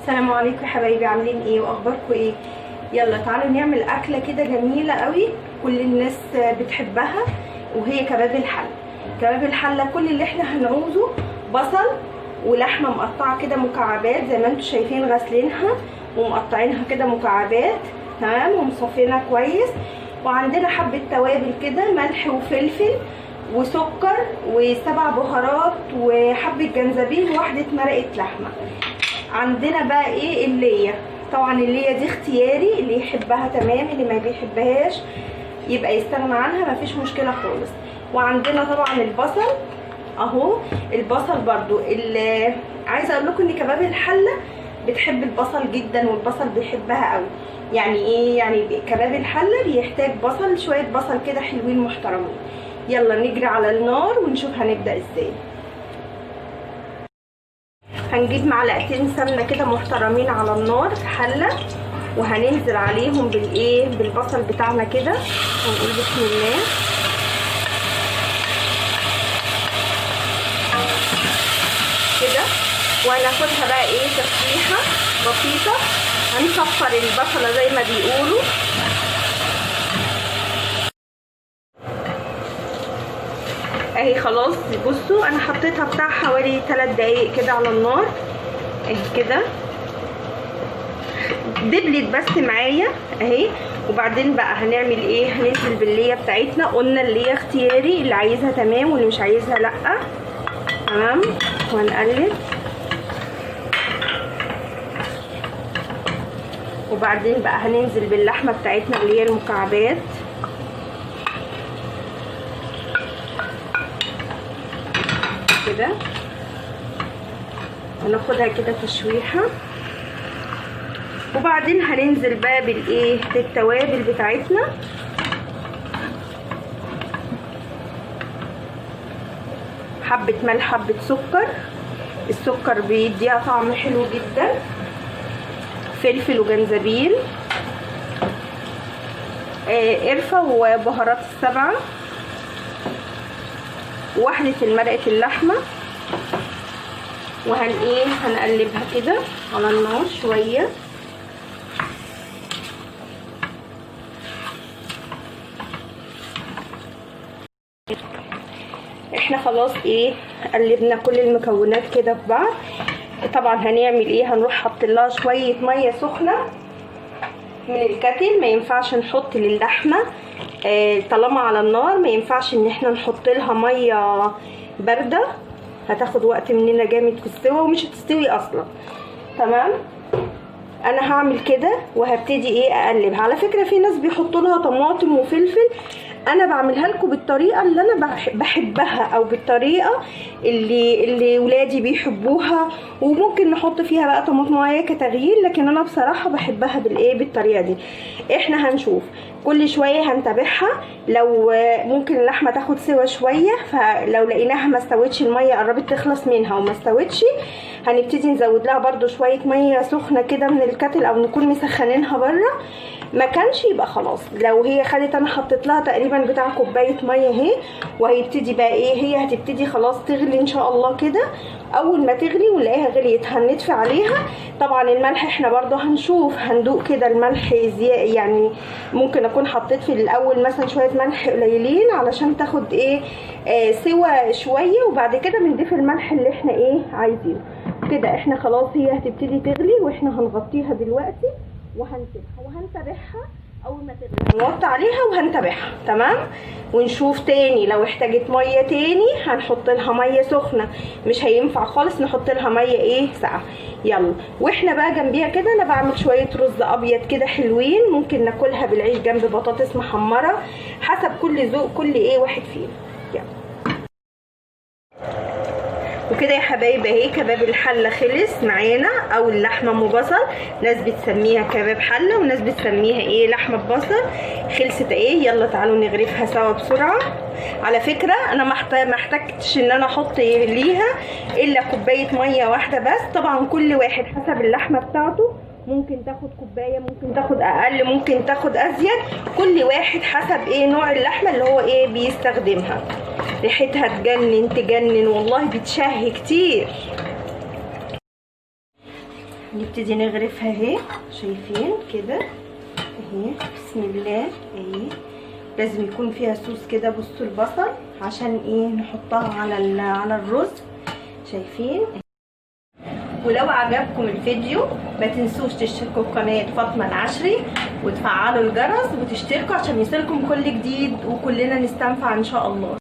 السلام عليكم يا حبايبي، عاملين ايه واخباركم ايه؟ يلا تعالوا نعمل اكله كده جميله قوي كل الناس بتحبها، وهي كباب الحله. كباب الحله كل اللي احنا هنعوزه بصل ولحمه مقطعه كده مكعبات زي ما انتم شايفين، غاسلينها ومقطعينها كده مكعبات تمام ومصفينها كويس. وعندنا حبه توابل كده، ملح وفلفل وسكر وسبع بهارات وحبه جنزبيل وواحده مرقه لحمه. عندنا بقى ايه الليه، طبعا الليه دي اختياري، اللي يحبها تمام، اللي ما بيحبهاش يبقى يستغنى عنها، مفيش مشكله خالص. وعندنا طبعا البصل اهو، البصل برضو اللي عايزه اقول لكم ان كباب الحله بتحب البصل جدا والبصل بيحبها قوي. يعني ايه؟ يعني كباب الحله بيحتاج بصل، شويه بصل كده حلوين محترمين. يلا نجري على النار ونشوف هنبدا ازاي. هنجيب معلقتين سمنه كده محترمين على النار في حله، وهننزل عليهم بالبصل بتاعنا كده، ونقول بسم الله كده، وهناخدها بقى تشويحه بسيطه، هنصفر البصله زي ما بيقولوا. اهي خلاص، بصوا انا حطيتها بتاع حوالي 3 دقايق كده على النار اهي كده، دبلت بس معايا اهي. وبعدين بقى هنعمل ايه؟ هننزل بالليه بتاعتنا. قلنا الليه اختياري، اللي عايزها تمام واللي مش عايزها لا. تمام، وهنقلب. وبعدين بقى هننزل باللحمه بتاعتنا اللي هي المكعبات كده، هناخدها كده تشويحه. وبعدين هننزل بقى بالتوابل بتاعتنا. حبه ملح، حبه سكر، السكر بيديها طعم حلو جدا، فلفل وجنزبيل، قرفه وبهارات السبعه، وواحدة مرقة اللحمة. هنقلبها كده على النار شوية. احنا خلاص قلبنا كل المكونات كده في بعض. طبعا هنعمل هنروح حاطين لها شوية مية سخنة من الكتل. ما ينفعش نحط للحمة طالما على النار، ما ينفعش ان احنا نحط لها ميه بارده، هتاخد وقت مننا جامد في السوا ومش هتستوي اصلا. تمام، انا هعمل كده وهبتدي اقلب. على فكره في ناس بيحطوا لها طماطم وفلفل، انا بعملها لكم بالطريقه اللي انا بحبها، او بالطريقه اللي ولادي بيحبوها، وممكن نحط فيها بقى طماطمايه كتغيير، لكن انا بصراحه بحبها بالطريقه دي. احنا هنشوف كل شويه هنتابعها، لو ممكن اللحمه تاخد سوا شويه، فلو لقيناها ما استوتش، الميه قربت تخلص منها وما استوتش، هنبتدي نزود لها برده شويه ميه سخنه كده من الكتل، او نكون مسخنينها بره. ما كانش يبقى خلاص. لو هي خدت، انا حطيت لها تقريبا بتاع كوبايه ميه اهي، وهيبتدي بقى هي هتبتدي خلاص تغلي ان شاء الله كده. اول ما تغلي ونلاقيها غليت هنطفي عليها. طبعا الملح احنا برضو هنشوف، هندوق كده الملح يعني ممكن اكون حطيت في الاول مثلا شويه ملح قليلين علشان تاخد سوا شويه، وبعد كده بنضيف الملح اللي احنا عايزينه كده. احنا خلاص هي هتبتدي تغلي، واحنا هنغطيها دلوقتي وهنسيبها وهنتابعها. اول ما تغلي هنوطي عليها وهنتابعها. تمام، ونشوف تاني لو احتاجت ميه تاني هنحط لها ميه سخنه، مش هينفع خالص نحط لها ميه ساقعه. يلا، واحنا بقى جنبيها كده انا بعمل شويه رز ابيض كده حلوين، ممكن ناكلها بالعيش جنب بطاطس محمره، حسب كل ذوق كل واحد فينا. يلا وكده يا حبايبي اهي كباب الحله خلص معانا، او اللحمه ام بصل، ناس بتسميها كباب حله وناس بتسميها لحمه ببصل. خلصت يلا تعالوا نغرفها سوا بسرعه. على فكره انا ما احتاجتش ان انا احط ليها الا كوبايه ميه واحده بس. طبعا كل واحد حسب اللحمه بتاعته، ممكن تاخد كوبايه، ممكن تاخد اقل، ممكن تاخد ازيد، كل واحد حسب نوع اللحمه اللي هو بيستخدمها. ريحتها تجنن والله، بتشهي كتير. نبتدي نغرفها اهي، شايفين كده اهي، بسم الله اهي. لازم يكون فيها صوص كده. بصوا البصل عشان ايه نحطها على الرز، شايفين. ولو عجبكم الفيديو ما تنسوش تشتركوا في قناه فاطمه العشري وتفعلوا الجرس وتشتركوا عشان يصلكم كل جديد وكلنا نستنفع ان شاء الله.